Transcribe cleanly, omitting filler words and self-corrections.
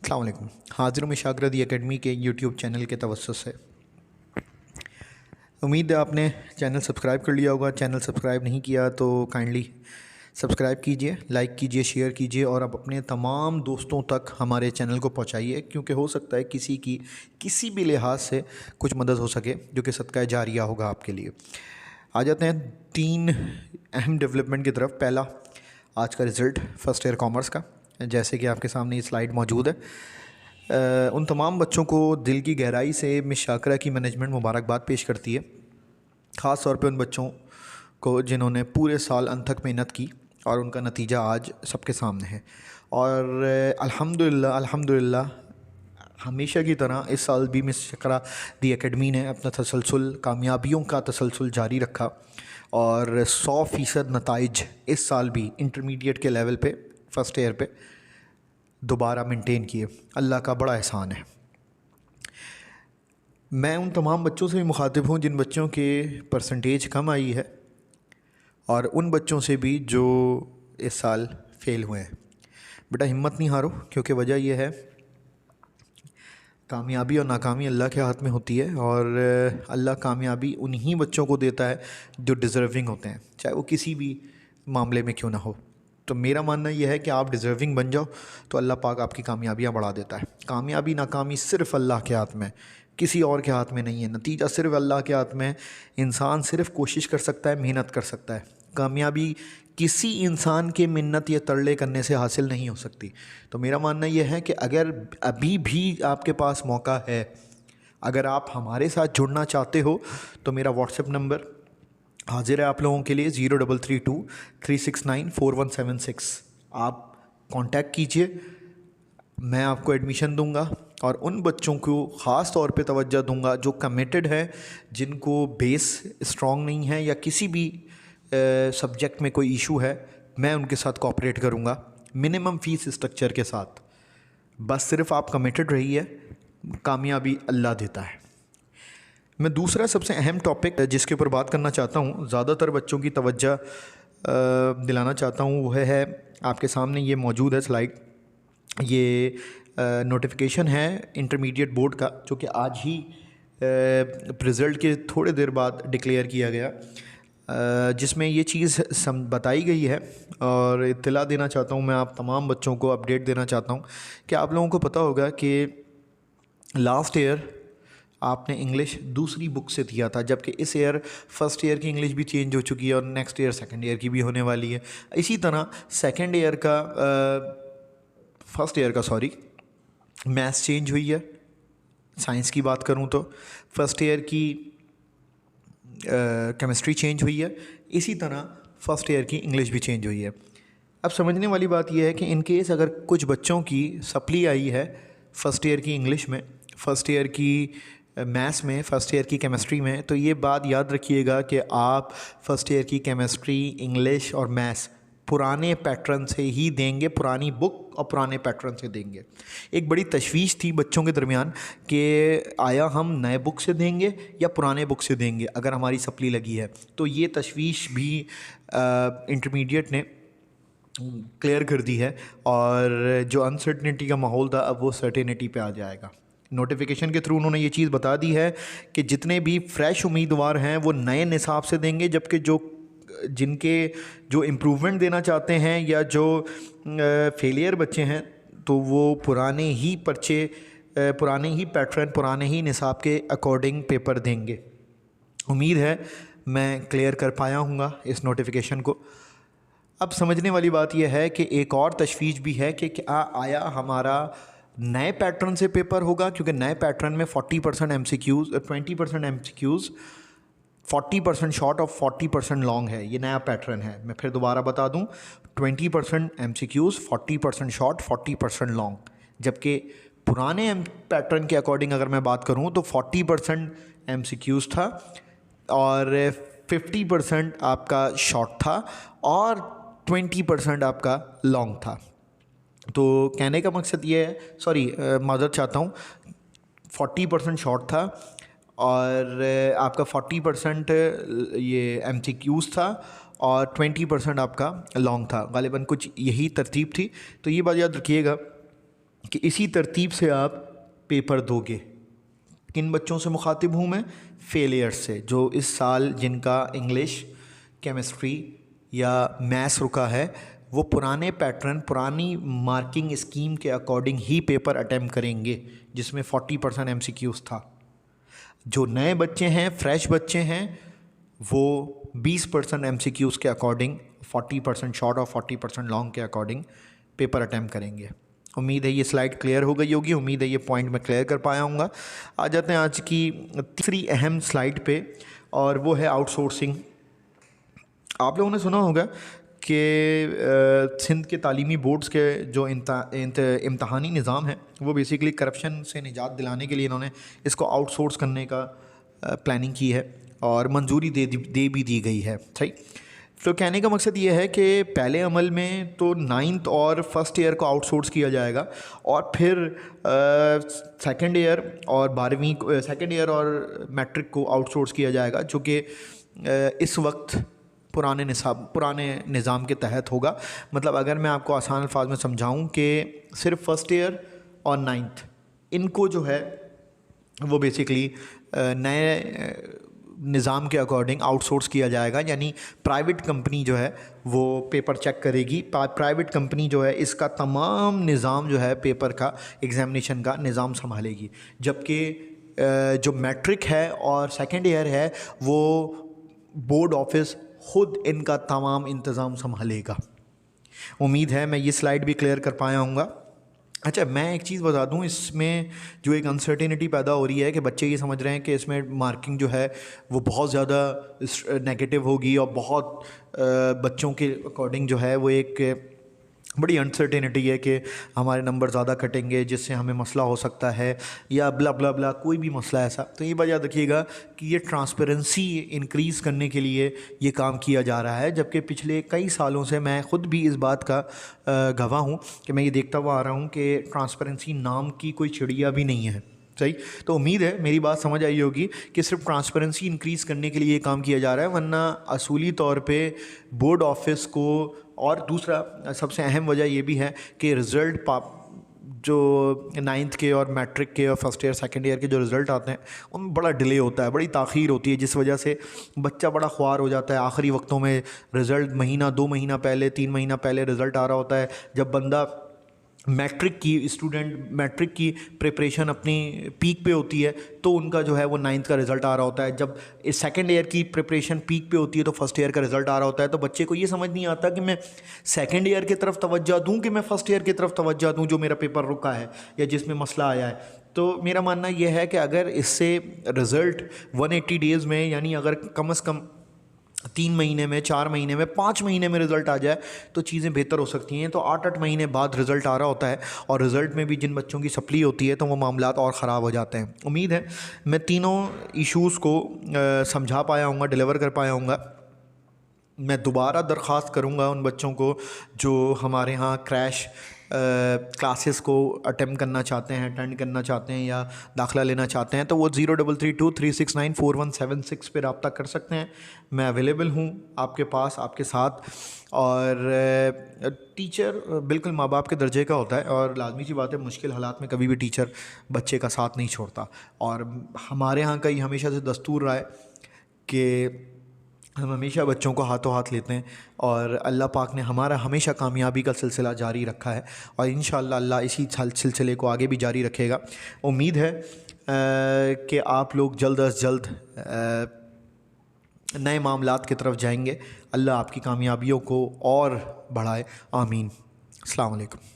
अस्सलाम वालेकुम। हाज़िर हूँ मिशाग्रा दी एकेडमी के यूट्यूब चैनल के तवस्सुस से। उम्मीद है आपने चैनल सब्सक्राइब कर लिया होगा। चैनल सब्सक्राइब नहीं किया तो काइंडली सब्सक्राइब कीजिए, लाइक कीजिए, शेयर कीजिए और अब अपने तमाम दोस्तों तक हमारे चैनल को पहुँचाइए, क्योंकि हो सकता है किसी की किसी भी लिहाज से कुछ मदद हो सके जो कि सदका जारिया होगा आपके लिए। आ जाते हैं 3 अहम डेवलपमेंट की तरफ। पहला, आज का रिज़ल्ट फ़र्स्ट ईयर कॉमर्स का, जैसे कि आपके सामने ये स्लाइड मौजूद है। उन तमाम बच्चों को दिल की गहराई से मिस शाकरा की मैनेजमेंट मुबारकबाद पेश करती है, ख़ास तौर पे उन बच्चों को जिन्होंने पूरे साल अनथक मेहनत की और उनका नतीजा आज सबके सामने है। और अल्हम्दुलिल्लाह हमेशा की तरह इस साल भी मिस शाकरा दी एकेडमी ने अपना तसलसल, कामयाबियों का तसलसल जारी रखा और 100% नताइज इस साल भी इंटरमीडिएट के लेवल पे फ़र्स्ट ईयर पे दोबारा मेंटेन किए। अल्लाह का बड़ा एहसान है। मैं उन तमाम बच्चों से भी मुखातिब हूँ जिन बच्चों के परसेंटेज कम आई है और उन बच्चों से भी जो इस साल फ़ेल हुए हैं। बेटा हिम्मत नहीं हारो, क्योंकि वजह यह है कामयाबी और नाकामी अल्लाह के हाथ में होती है और अल्लाह कामयाबी उन्हीं बच्चों को देता है जो डिज़र्विंग होते हैं, चाहे वो किसी भी मामले में क्यों ना हो। तो मेरा मानना यह है कि आप डिज़र्विंग बन जाओ तो अल्लाह पाक आपकी कामयाबियाँ बढ़ा देता है। कामयाबी नाकामी सिर्फ़ अल्लाह के हाथ में, किसी और के हाथ में नहीं है। नतीजा सिर्फ़ अल्लाह के हाथ में। इंसान सिर्फ़ कोशिश कर सकता है, मेहनत कर सकता है। कामयाबी किसी इंसान के मिन्नत या तरले करने से हासिल नहीं हो सकती। तो मेरा मानना यह है कि अगर अभी भी आपके पास मौका है, अगर आप हमारे साथ जुड़ना चाहते हो तो मेरा व्हाट्सएप नंबर हाजिर है आप लोगों के लिए 0332 369 4176। आप कांटेक्ट कीजिए, मैं आपको एडमिशन दूंगा और उन बच्चों को ख़ास तौर पे तवज्जो दूंगा जो कमिटेड है, जिनको बेस स्ट्रॉन्ग नहीं है या किसी भी सब्जेक्ट में कोई इशू है। मैं उनके साथ कोऑपरेट करूंगा मिनिमम फ़ीस स्ट्रक्चर के साथ। बस सिर्फ आप कमिटेड रहिए, कामयाबी अल्लाह देता है। मैं दूसरा सबसे अहम टॉपिक जिसके ऊपर बात करना चाहता हूँ, ज़्यादातर बच्चों की तवज्जो दिलाना चाहता हूँ, वह है आपके सामने ये मौजूद है स्लाइड। ये नोटिफिकेशन है इंटरमीडिएट बोर्ड का, जो कि आज ही रिज़ल्ट के थोड़े देर बाद डिक्लेयर किया गया, जिसमें ये चीज़ बताई गई है और इत्तला देना चाहता हूँ मैं आप तमाम बच्चों को, अपडेट देना चाहता हूँ कि आप लोगों को पता होगा कि लास्ट ईयर आपने इंग्लिश दूसरी बुक से दिया था, जबकि इस ईयर फर्स्ट ईयर की इंग्लिश भी चेंज हो चुकी है और नेक्स्ट ईयर सेकंड ईयर की भी होने वाली है। इसी तरह सेकंड ईयर का फर्स्ट ईयर का मैथ्स चेंज हुई है। साइंस की बात करूं तो फर्स्ट ईयर की केमिस्ट्री चेंज हुई है। इसी तरह फर्स्ट ईयर की इंग्लिश भी चेंज हुई है। अब समझने वाली बात यह है कि इन केस अगर कुछ बच्चों की सप्ली आई है फर्स्ट ईयर की इंग्लिश में, फर्स्ट ईयर की मैथ्स में, फ़र्स्ट ईयर की केमिस्ट्री में, तो ये बात याद रखिएगा कि आप फ़र्स्ट ईयर की केमिस्ट्री, इंग्लिश और मैथ्स पुराने पैटर्न से ही देंगे, पुरानी बुक और पुराने पैटर्न से देंगे। एक बड़ी तशवीश थी बच्चों के दरमियान कि आया हम नए बुक से देंगे या पुराने बुक से देंगे अगर हमारी सप्ली लगी है। तो ये तशवीश भी इंटरमीडिएट ने क्लियर कर दी है और जो अनसर्टेनिटी का माहौल था अब वो सर्टेनिटी पे आ जाएगा। नोटिफिकेशन के थ्रू उन्होंने ये चीज़ बता दी है कि जितने भी फ्रेश उम्मीदवार हैं वो नए निसाब से देंगे, जबकि जो इम्प्रूवमेंट देना चाहते हैं या जो फेलियर बच्चे हैं तो वो पुराने ही पर्चे, पुराने ही पैटर्न, पुराने ही निसाब के अकॉर्डिंग पेपर देंगे। उम्मीद है मैं क्लियर कर पाया हूँगा इस नोटिफिकेशन को। अब समझने वाली बात यह है कि एक और तशवीश भी है कि क्या आया हमारा नए पैटर्न से पेपर होगा, क्योंकि नए पैटर्न में 40% MCQs, 20% MCQs, 40% शॉर्ट और 40% लॉन्ग है। ये नया पैटर्न है। मैं फिर दोबारा बता दूं, 20% MCQs, 40% शॉर्ट, 40% लॉन्ग। जबकि पुराने पैटर्न के अकॉर्डिंग अगर मैं बात करूं तो 40% MCQs था और 50% आपका शॉर्ट था और 20% आपका लॉन्ग था। तो कहने का मकसद ये है, माज़रत चाहता हूँ, 40% शॉर्ट था और आपका 40% ये MCQs था और 20% आपका लॉन्ग था। गालिबन कुछ यही तरतीब थी। तो ये बात याद रखिएगा कि इसी तरतीब से आप पेपर दोगे। किन बच्चों से मुखातिब हूँ मैं? फेलियर्स से, जो इस साल जिनका इंग्लिश, केमिस्ट्री या मैथ्स रुका है, वो पुराने पैटर्न, पुरानी मार्किंग स्कीम के अकॉर्डिंग ही पेपर अटैम्प्ट करेंगे जिसमें 40% MCQs था। जो नए बच्चे हैं, फ्रेश बच्चे हैं, वो 20% MCQs के अकॉर्डिंग, 40% शॉर्ट और 40% लॉन्ग के अकॉर्डिंग पेपर अटैम्प्ट करेंगे। उम्मीद है ये स्लाइड क्लियर हो गई होगी, उम्मीद है ये पॉइंट मैं क्लियर कर पाया हूँगा। आ जाते हैं आज की तीसरी अहम स्लाइड पे, और वो है आउटसोर्सिंग। आप लोगों ने सुना होगा कि सिंध के तालीमी बोर्ड्स के जो इम्तहानी निज़ाम है, वो बेसिकली करप्शन से निजात दिलाने के लिए इन्होंने इसको आउटसोर्स करने का प्लानिंग की है और मंजूरी दे भी दी गई है। सही, तो कहने का मकसद ये है कि पहले अमल में तो 9th और फर्स्ट ईयर को आउटसोर्स किया जाएगा, और फिर सेकेंड ईयर और 12वीं, सेकेंड ईयर और मैट्रिक को आउटसोर्स किया जाएगा, जो कि इस वक्त पुराने निज़ाम के तहत होगा। मतलब अगर मैं आपको आसान अल्फाज में समझाऊं कि सिर्फ फर्स्ट ईयर और 9th इनको जो है वो बेसिकली नए निज़ाम के अकॉर्डिंग आउटसोर्स किया जाएगा, यानी प्राइवेट कंपनी जो है वो पेपर चेक करेगी। प्राइवेट कंपनी जो है इसका तमाम निज़ाम जो है पेपर का, एग्ज़ामिनेशन का निज़ाम संभालेगी, जबकि जो मैट्रिक है और सेकेंड ईयर है वो बोर्ड ऑफिस खुद इनका तमाम इंतज़ाम संभालेगा। उम्मीद है मैं ये स्लाइड भी क्लियर कर पाया हूँगा। अच्छा, मैं एक चीज़ बता दूं, इसमें जो एक अनसर्टेनिटी पैदा हो रही है कि बच्चे ये समझ रहे हैं कि इसमें मार्किंग जो है वो बहुत ज़्यादा नेगेटिव होगी, और बहुत बच्चों के अकॉर्डिंग जो है वो एक बड़ी अनसर्टेनिटी है कि हमारे नंबर ज़्यादा कटेंगे जिससे हमें मसला हो सकता है, या ब्ला ब्ला ब्ला कोई भी मसला ऐसा। तो ये बात याद रखिएगा कि ये ट्रांसपेरेंसी इंक्रीज़ करने के लिए ये काम किया जा रहा है, जबकि पिछले कई सालों से मैं ख़ुद भी इस बात का गवाह हूँ कि मैं ये देखता हुआ आ रहा हूँ कि ट्रांसपेरेंसी नाम की कोई चिड़िया भी नहीं है। सही, तो उम्मीद है मेरी बात समझ आई होगी कि सिर्फ ट्रांसपेरेंसी इंक्रीज़ करने के लिए ये काम किया जा रहा है, वरना असूली तौर पे बोर्ड ऑफिस को। और दूसरा सबसे अहम वजह ये भी है कि रिज़ल्ट जो 9th के और मैट्रिक के और फर्स्ट ईयर सेकेंड ईयर के जो रिज़ल्ट आते हैं उनमें बड़ा डिले होता है, बड़ी ताख़ीर होती है, जिस वजह से बच्चा बड़ा ख्वार हो जाता है। आखिरी वक्तों में रिज़ल्ट महीना 2 महीना पहले, 3 महीना पहले रिज़ल्ट आ रहा होता है। जब बंदा मैट्रिक की प्रिपरेशन अपनी पीक पे होती है तो उनका जो है वो 9th का रिज़ल्ट आ रहा होता है। जब सेकेंड ईयर की प्रिपरेशन पीक पे होती है तो फर्स्ट ईयर का रिज़ल्ट आ रहा होता है। तो बच्चे को ये समझ नहीं आता कि मैं सेकेंड ईयर की तरफ तवज्जो दूँ कि मैं फ़र्स्ट ईयर की तरफ तवज्जो दूँ जो मेरा पेपर रुका है या जिसमें मसला आया है। तो मेरा मानना यह है कि अगर इससे रिज़ल्ट 180 डेज़ में, यानी अगर कम से कम 3 महीने में, 4 महीने में, 5 महीने में रिज़ल्ट आ जाए तो चीज़ें बेहतर हो सकती हैं। तो 8-8 महीने बाद रिज़ल्ट आ रहा होता है, और रिज़ल्ट में भी जिन बच्चों की सप्ली होती है तो वो मामलात और ख़राब हो जाते हैं। उम्मीद है मैं तीनों इश्यूज़ को समझा पाया हूँगा, डिलीवर कर पाया हूँगा। मैं दोबारा दरख्वास्त करूँगा उन बच्चों को जो हमारे यहाँ क्रैश क्लासेस को अटेम्प्ट करना चाहते हैं, अटेंड करना चाहते हैं या दाखिला लेना चाहते हैं, तो वो 0332369417 पे रब्ता कर सकते हैं। मैं अवेलेबल हूँ आपके पास, आपके साथ। और टीचर बिल्कुल माँ बाप के दर्जे का होता है, और लाजमी सी बात है मुश्किल हालात में कभी भी टीचर बच्चे का साथ नहीं छोड़ता। और हमारे यहाँ का ही हमेशा से दस्तूर रहा है कि हम हमेशा बच्चों को हाथों हाथ लेते हैं, और अल्लाह पाक ने हमारा हमेशा कामयाबी का सिलसिला जारी रखा है, और इंशाअल्लाह अल्लाह इसी सिलसिले को आगे भी जारी रखेगा। उम्मीद है कि आप लोग जल्द अज जल्द नए मामलात की तरफ जाएंगे। अल्लाह आपकी कामयाबियों को और बढ़ाए, आमीन। अस्सलाम वालेकुम।